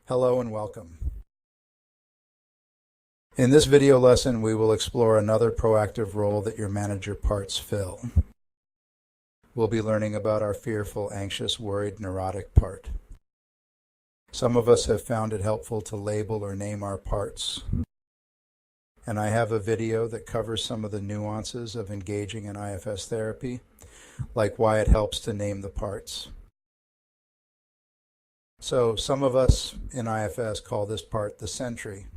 Hello and welcome. In this video lesson, we will explore another proactive role that your manager parts fill. We'll be learning about our fearful, anxious, worried, neurotic part. Some of us have found it helpful to label or name our parts. And I have a video that covers some of the nuances of engaging in IFS therapy, like why it helps to name the parts. So some of us in IFS call this part the Sentry.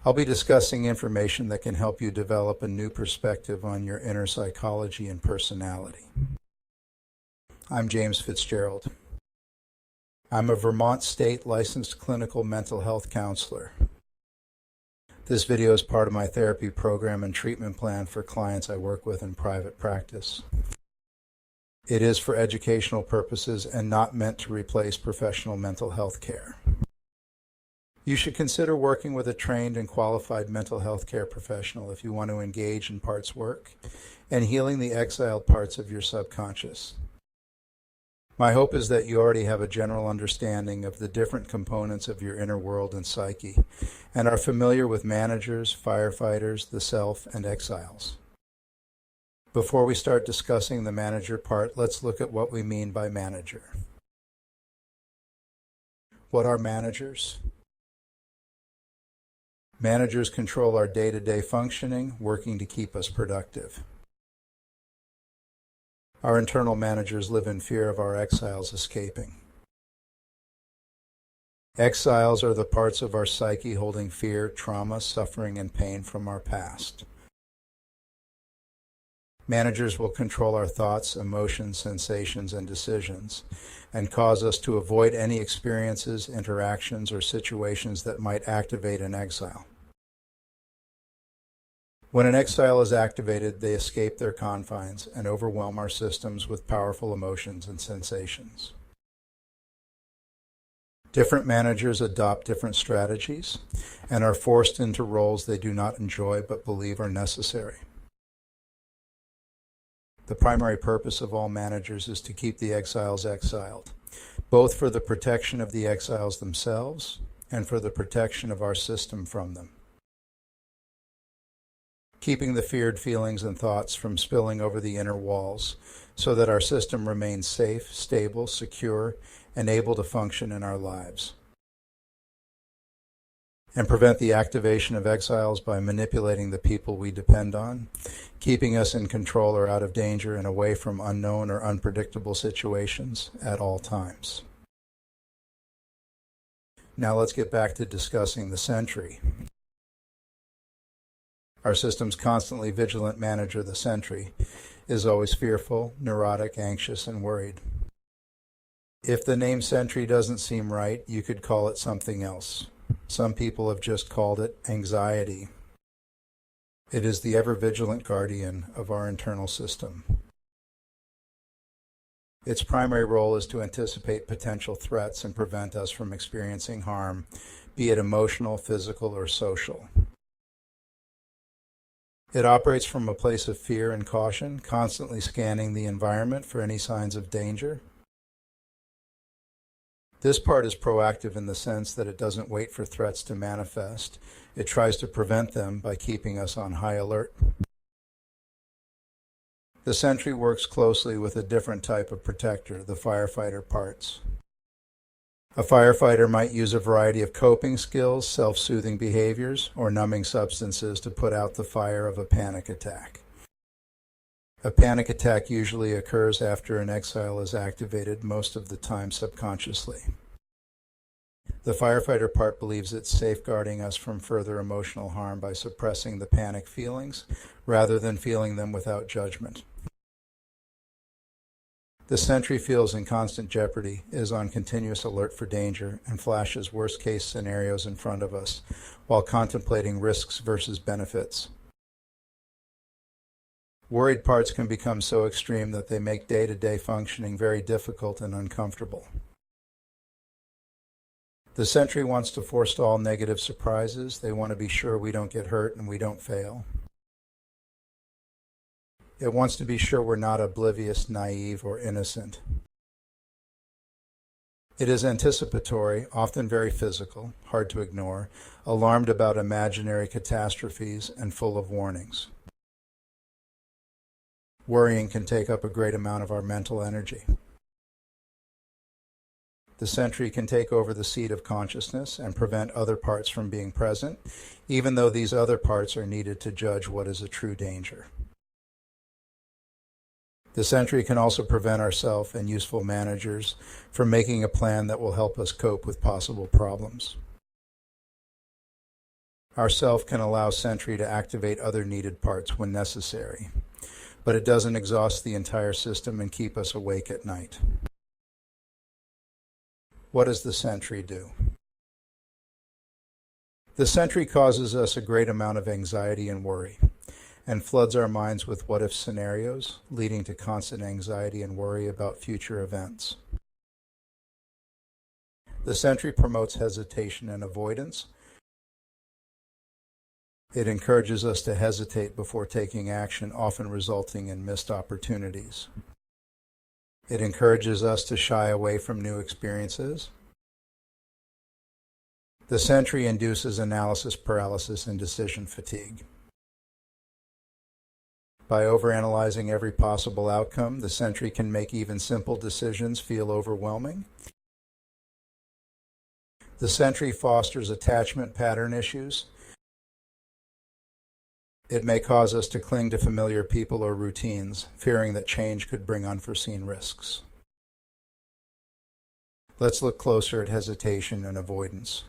I'll be discussing information that can help you develop a new perspective on your inner psychology and personality. I'm James Fitzgerald. I'm a Vermont State licensed clinical mental health counselor. This video is part of my therapy program and treatment plan for clients I work with in private practice. It is for educational purposes and not meant to replace professional mental health care. You should consider working with a trained and qualified mental health care professional if you want to engage in parts work and healing the exiled parts of your subconscious. My hope is that you already have a general understanding of the different components of your inner world and psyche and are familiar with managers, firefighters, the self, and exiles. Before we start discussing the manager part, let's look at what we mean by manager. What are managers? Managers control our day-to-day functioning, working to keep us productive. Our internal managers live in fear of our exiles escaping. Exiles are the parts of our psyche holding fear, trauma, suffering, and pain from our past. Managers will control our thoughts, emotions, sensations, and decisions, and cause us to avoid any experiences, interactions, or situations that might activate an exile. When an exile is activated, they escape their confines and overwhelm our systems with powerful emotions and sensations. Different managers adopt different strategies and are forced into roles they do not enjoy but believe are necessary. The primary purpose of all managers is to keep the exiles exiled, both for the protection of the exiles themselves and for the protection of our system from them. Keeping the feared feelings and thoughts from spilling over the inner walls so that our system remains safe, stable, secure, and able to function in our lives. And prevent the activation of exiles by manipulating the people we depend on, keeping us in control or out of danger and away from unknown or unpredictable situations at all times. Now let's get back to discussing the Sentry. Our system's constantly vigilant manager, the Sentry, is always fearful, neurotic, anxious, and worried. If the name Sentry doesn't seem right, you could call it something else. Some people have just called it anxiety. It is the ever-vigilant guardian of our internal system. Its primary role is to anticipate potential threats and prevent us from experiencing harm, be it emotional, physical, or social. It operates from a place of fear and caution, constantly scanning the environment for any signs of danger. This part is proactive in the sense that it doesn't wait for threats to manifest. It tries to prevent them by keeping us on high alert. The Sentry works closely with a different type of protector, the firefighter parts. A firefighter might use a variety of coping skills, self-soothing behaviors, or numbing substances to put out the fire of a panic attack. A panic attack usually occurs after an exile is activated, most of the time subconsciously. The firefighter part believes it's safeguarding us from further emotional harm by suppressing the panic feelings rather than feeling them without judgment. The Sentry feels in constant jeopardy, is on continuous alert for danger, and flashes worst-case scenarios in front of us while contemplating risks versus benefits. Worried parts can become so extreme that they make day-to-day functioning very difficult and uncomfortable. The Sentry wants to forestall negative surprises. They want to be sure we don't get hurt and we don't fail. It wants to be sure we're not oblivious, naive, or innocent. It is anticipatory, often very physical, hard to ignore, alarmed about imaginary catastrophes, and full of warnings. Worrying can take up a great amount of our mental energy. The sentry can take over the seat of consciousness and prevent other parts from being present, even though these other parts are needed to judge what is a true danger. The sentry can also prevent ourselves and useful managers from making a plan that will help us cope with possible problems. Our self can allow sentry to activate other needed parts when necessary, but it doesn't exhaust the entire system and keep us awake at night. What does the sentry do? The sentry causes us a great amount of anxiety and worry, and floods our minds with what-if scenarios, leading to constant anxiety and worry about future events. The sentry promotes hesitation and avoidance. It encourages us to hesitate before taking action, often resulting in missed opportunities. It encourages us to shy away from new experiences. The sentry induces analysis paralysis and decision fatigue. By overanalyzing every possible outcome, the sentry can make even simple decisions feel overwhelming. The sentry fosters attachment pattern issues. It may cause us to cling to familiar people or routines, fearing that change could bring unforeseen risks. Let's look closer at hesitation and avoidance.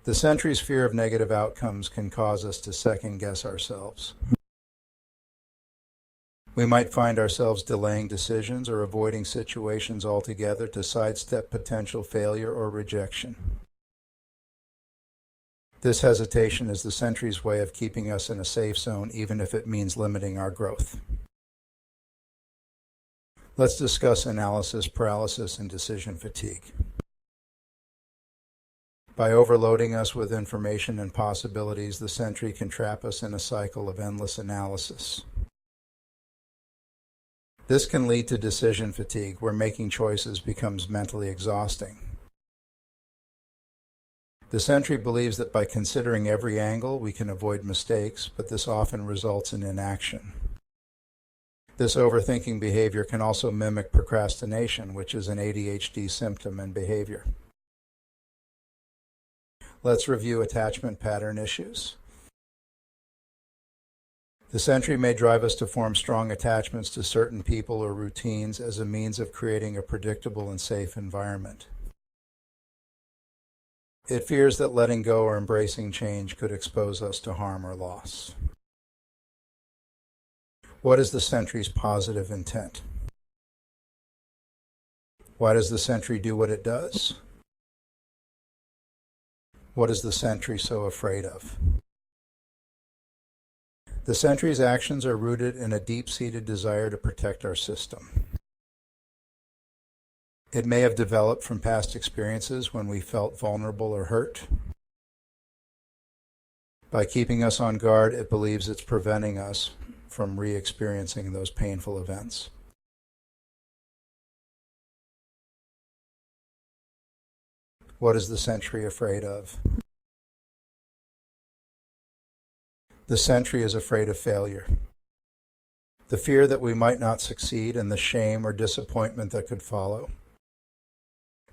The sentry's fear of negative outcomes can cause us to second-guess ourselves. We might find ourselves delaying decisions or avoiding situations altogether to sidestep potential failure or rejection. This hesitation is the sentry's way of keeping us in a safe zone, even if it means limiting our growth. Let's discuss analysis paralysis and decision fatigue. By overloading us with information and possibilities, the sentry can trap us in a cycle of endless analysis. This can lead to decision fatigue, where making choices becomes mentally exhausting. The sentry believes that by considering every angle, we can avoid mistakes, but this often results in inaction. This overthinking behavior can also mimic procrastination, which is an ADHD symptom and behavior. Let's review attachment pattern issues. The sentry may drive us to form strong attachments to certain people or routines as a means of creating a predictable and safe environment. It fears that letting go or embracing change could expose us to harm or loss. What is the sentry's positive intent? Why does the sentry do what it does? What is the sentry so afraid of? The sentry's actions are rooted in a deep-seated desire to protect our system. It may have developed from past experiences when we felt vulnerable or hurt. By keeping us on guard, it believes it's preventing us from re-experiencing those painful events. What is the sentry afraid of? The sentry is afraid of failure. The fear that we might not succeed and the shame or disappointment that could follow.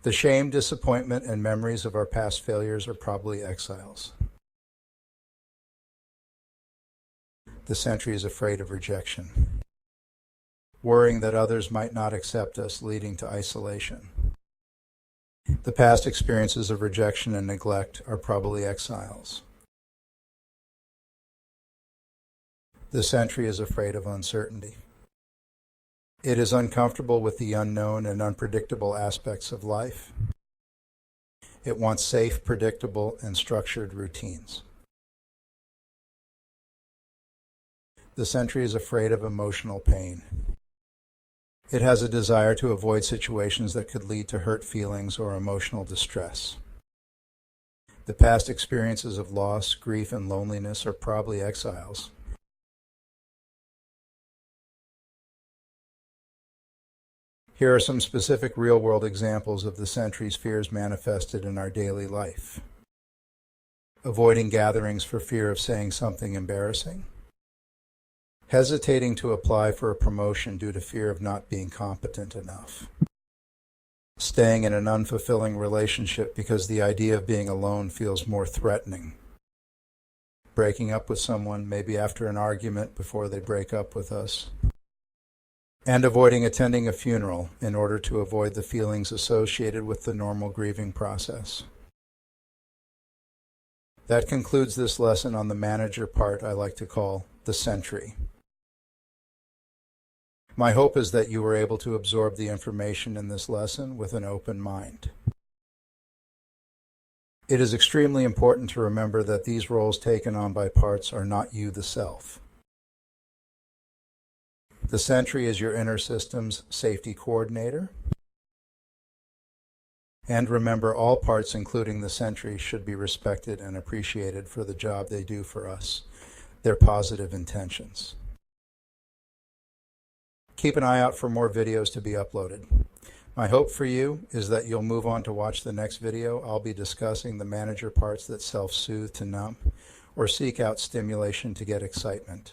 The shame, disappointment, and memories of our past failures are probably exiles. The sentry is afraid of rejection, worrying that others might not accept us, leading to isolation. The past experiences of rejection and neglect are probably exiles. The sentry is afraid of uncertainty. It is uncomfortable with the unknown and unpredictable aspects of life. It wants safe, predictable, and structured routines. The sentry is afraid of emotional pain. It has a desire to avoid situations that could lead to hurt feelings or emotional distress. The past experiences of loss, grief, and loneliness are probably exiles. Here are some specific real-world examples of the Sentry's fears manifested in our daily life. Avoiding gatherings for fear of saying something embarrassing. Hesitating to apply for a promotion due to fear of not being competent enough. Staying in an unfulfilling relationship because the idea of being alone feels more threatening. Breaking up with someone, maybe after an argument before they break up with us. And avoiding attending a funeral in order to avoid the feelings associated with the normal grieving process. That concludes this lesson on the manager part I like to call the Sentry. My hope is that you were able to absorb the information in this lesson with an open mind. It is extremely important to remember that these roles taken on by parts are not you, the self. The Sentry is your inner system's safety coordinator. And remember, all parts, including the Sentry, should be respected and appreciated for the job they do for us, their positive intentions. Keep an eye out for more videos to be uploaded. My hope for you is that you'll move on to watch the next video. I'll be discussing the manager parts that self-soothe to numb or seek out stimulation to get excitement.